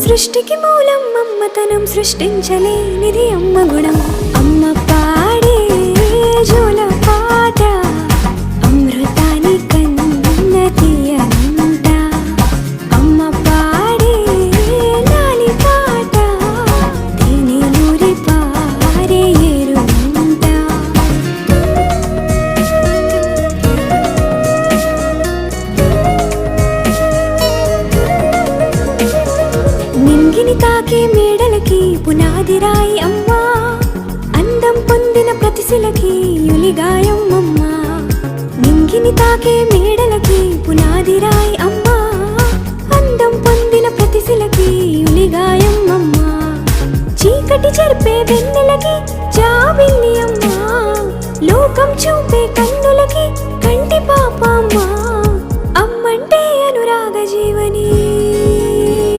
సృష్టికి మూలం మమ్మతనం సృష్టించలేనిది అమ్మ గుణం. అమ్మ పాడే జోల పాట అమృతాని కన్న తీయనంట. అమ్మ పాడే లాలి పాట తేనెలూరి పారే ఏరుమంట. నింగిని తాకే మేడలకి పునాది రాయి అమ్మా, అందం పొందిన ప్రతిశిలకి యులిగాయం అమ్మా. నింగిని తాకే మేడలకి పునాది రాయి అమ్మా, అందం పొందిన ప్రతిశిలకి యులిగాయం అమ్మా. చీకటి చెరిపే వెన్నెలకి